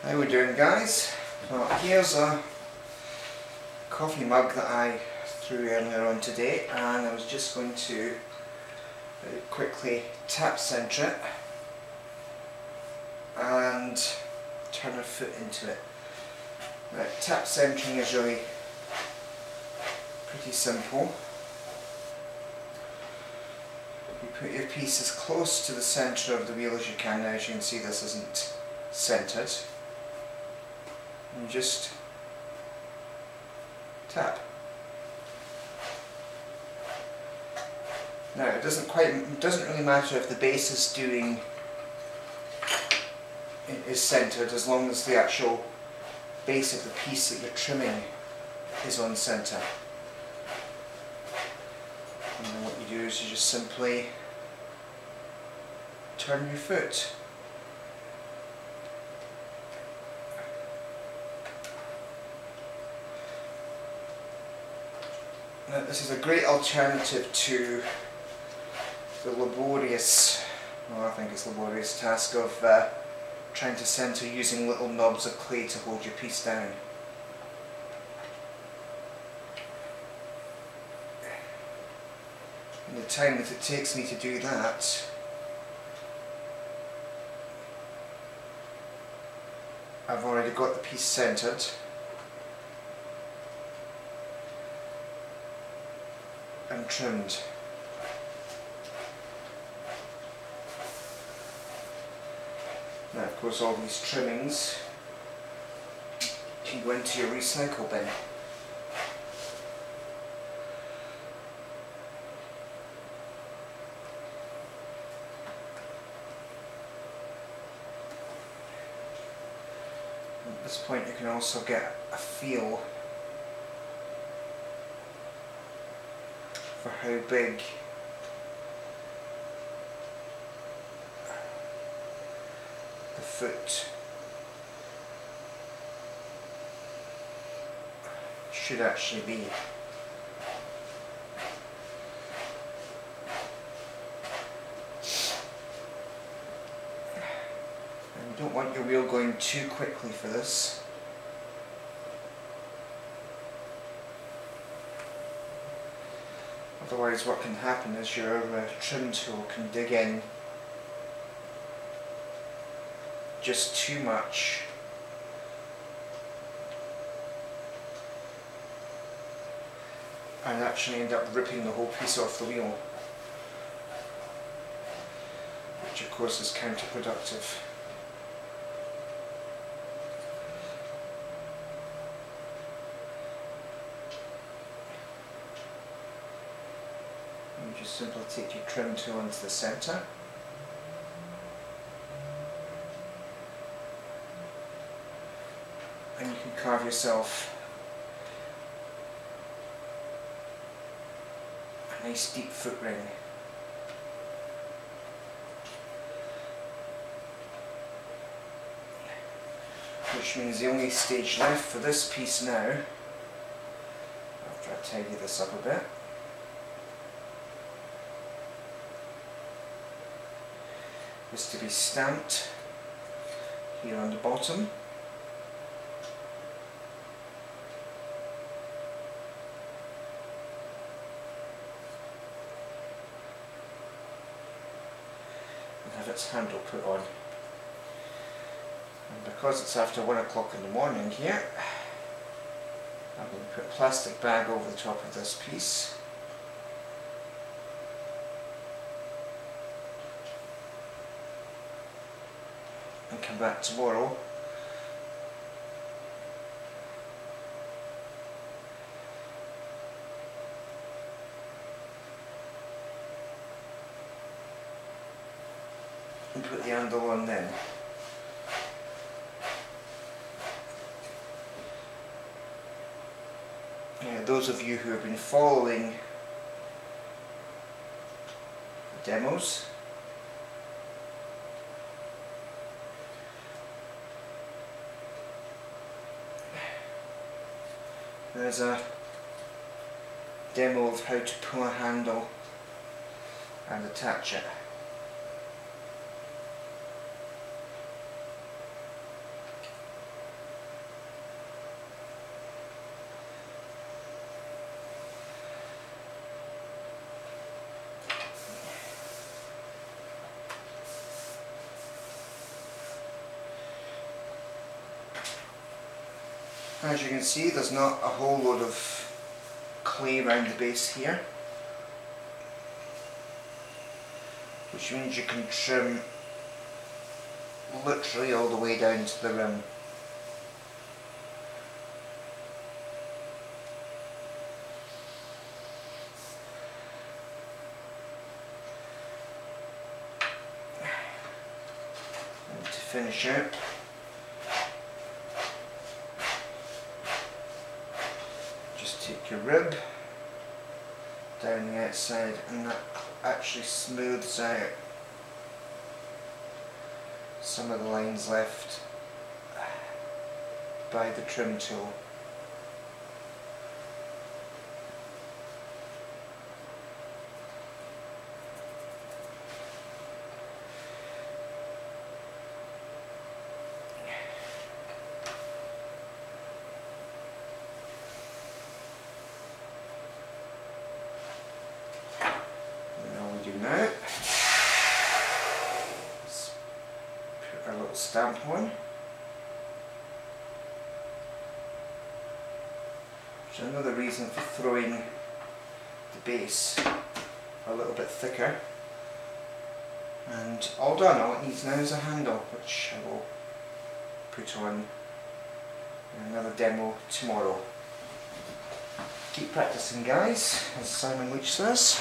How we doing, guys? Well, here's a coffee mug that I threw earlier on today, and I was just going to very quickly tap centre it and turn a foot into it. Right, tap centering is really pretty simple. You put your piece as close to the centre of the wheel as you can. Now, as you can see, this isn't centred. And just tap. Now, it doesn't really matter if the base is centred, as long as the actual base of the piece that you're trimming is on centre. And then what you do is you just simply turn your foot. Now, this is a great alternative to the laborious, well, I think it's laborious task of trying to centre using little knobs of clay to hold your piece down. And the time that it takes me to do that I've already got the piece centred. And trimmed. Now, of course, all these trimmings can go into your recycle bin. At this point, you can also get a feel for how big the foot should actually be. And you don't want your wheel going too quickly for this. Otherwise, what can happen is your trim tool can dig in just too much and actually end up ripping the whole piece off the wheel, which of course is counterproductive. You just simply take your trim tool into the centre. And you can carve yourself a nice deep foot ring. Which means the only stage left for this piece now, after I tidy this up a bit, is to be stamped here on the bottom. And have its handle put on. And because it's after 1 o'clock in the morning here, I'm going to put a plastic bag over the top of this piece. And come back tomorrow and put the handle on then. Those of you who have been following the demos there's a demo of how to pull a handle and attach it. As you can see, there's not a whole load of clay around the base here, which means you can trim literally all the way down to the rim. And to finish out, just take your rib down the outside, and that actually smooths out some of the lines left by the trim tool. And all we do now, a little stamp on, which is another reason for throwing the base a little bit thicker. And all done. All it needs now is a handle, which I will put on in another demo tomorrow. Keep practicing, guys, as Simon Leach says.